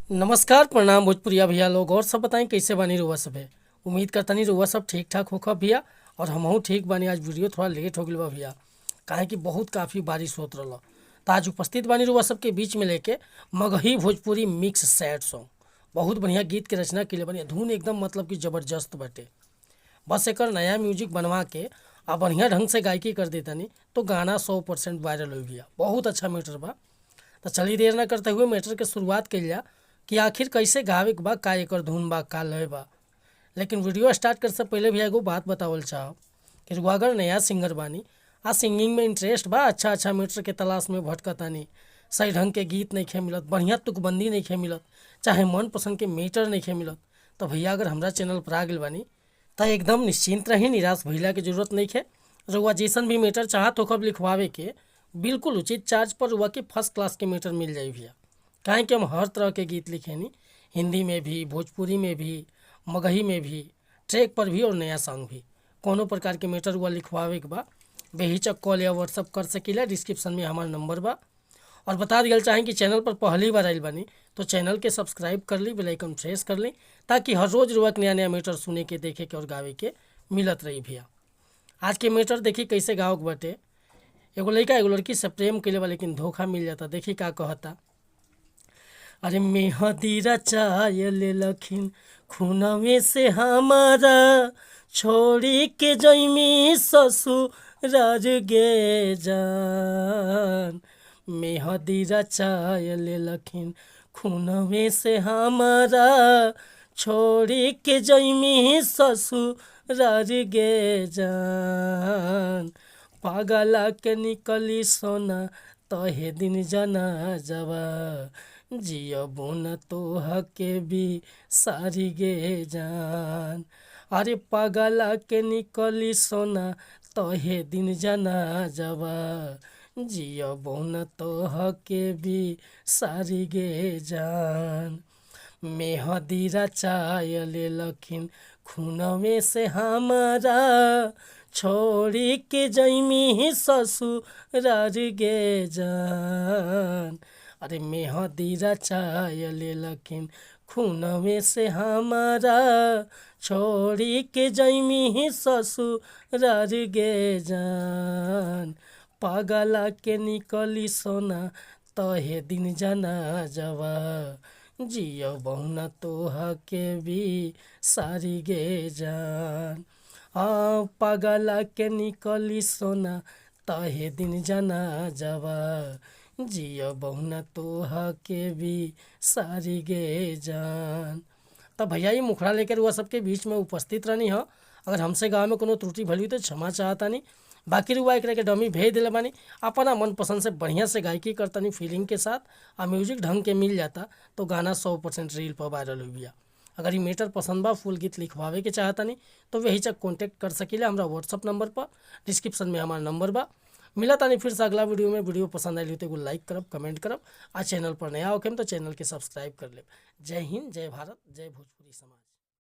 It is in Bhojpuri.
नमस्कार प्रणाम भोजपुरिया भैया लोग और सब बताएं कैसे बानी रउआ सब है। उम्मीद करतनी रउआ सब ठीक ठाक होखब भैया और हमहू ठीक बानी। आज वीडियो थोड़ा लेट हो गइल बा भैया, काहे कि बहुत काफ़ी बारिश होत रहल। तो आज उपस्थित बानी रउआ सबके बीच में लेके Magahi Bhojpuri mix sad song. बहुत बढ़िया गीत के रचना के बनी, धुन एकदम मतलब कि ज़बरदस्त बाटे। बस एकर नया म्यूजिक बनवा के आ बढ़िया ढंग से गायकी कर देतानी तो गाना 100% वायरल हो गया। बहुत अच्छा मैटर बा। तो चलिए देर न करते हुए मैटर के शुरुआत कइल जा कि आखिर कैसे गावे के बा, का एकर धुन बा, का लय बा। लेकिन वीडियो स्टार्ट करे से पहले भी एगो बात बतावल चाहब कि रुआ अगर नया सिंगर बानी आ सिंगिंग में इंटरेस्ट बा, अच्छा मैटर के तलाश में भटकतानी, सही ढंग के गीत नहीं मिलत, बढ़िया तुकबंदी नहीं मिलत, चाहे मन पसंद के मैटर नहीं मिलत, तो भैया अगर हमरा चैनल पर आ गइल बानी तो एकदम निश्चिंत रही, निराश भइला के जरूरत नहीं है। रुआ जैसन भी मैटर चाहत होखब लिखवावे के बिल्कुल उचित चार्ज पर रुआ के फर्स्ट क्लास के मैटर मिल जाई भैया। काहे कि हम हर तरह के गीत लिखेनी, हिंदी में भी, भोजपुरी में भी, मगही में भी, ट्रैक पर भी और नया सॉन्ग भी। कोनो प्रकार के मैटर हुआ लिखवावे के बा बेहिचक कॉल या व्हाट्सअप कर सकीला। डिस्क्रिप्शन में हमारा नंबर बा। और बता दिया चाहें कि चैनल पर पहली बार आइल बानी तो चैनल के सब्सक्राइब कर ली, बेल आइकन प्रेस कर ली, ताकि हर रोज़ रुआ के नया मैटर सुने के, देखे के और गावे के मिलत रही भैया। आज के मैटर देखी कैसे गाँव के बाटे। एगो लड़का एगो लड़की से प्रेम कैले बा लेकिन धोखा मिल जाता। देखी का कहता। अरे मेहदी रचाय ले लखिन खूनवे से हमारा, छोड़ी के जैमी ससुरार गे जान। मेहदी रचाय ले लखिन खूनवे से हमारा, छोड़ी के जैमी ससुरार गे जान। पागला के निकली सोना तहे दिन जना जवा, जियबो न तोह के भी सारी गे जान। अरे पागला के निकली सोना तहे दिन जना जवा, जियबो न तोह के भी सारी गे जान। मेहदी रचाय ले लखिन खूनवे से हमारा, छोड़ी के जैमी ससुरार गे जान। अरे मेहदी रचाय ले लखिन खूनवे से हमारा, छोड़ी के जैमी ससुरार गे जान। पागला के निकली सोना तहे दिन जना जवा, जियबो न तोह के भी सारी गे जान। हाँ, पागला के निकली सोना तहे दिन जना जवा, जियबो न तोह के भी सारी गे जान। तब भैया ये मुखड़ा लेकर वह सबके बीच में उपस्थित रहनी हो। अगर हमसे गाँव में कोनो त्रुटि भली तो क्षमा चाहता नहीं। बाकी रुआ एक के डमी भेज दिले बानी, अपना मन पसंद से बढ़िया से गायकी करतनी फीलिंग के साथ, आ म्यूजिक ढंग के मिल जाता तो गाना 100% रील पर वायरल हो गया। अगर ये मैटर पसंद बा, फुल गीत लिखवावे के चाहता नहीं तो वही चक कॉन्टैक्ट कर सकीला हमारा व्हाट्सअप नंबर पर। डिस्क्रिप्शन में हमारा नंबर बा। मिला तानी फिर से अगला वीडियो में। वीडियो पसंद आई तो एगो लाइक करब, कमेंट करब। आ चैनल पर नया होके तो चैनल के सब्सक्राइब कर लेब। जय हिंद, जय भारत, जय भोजपुरी समाज।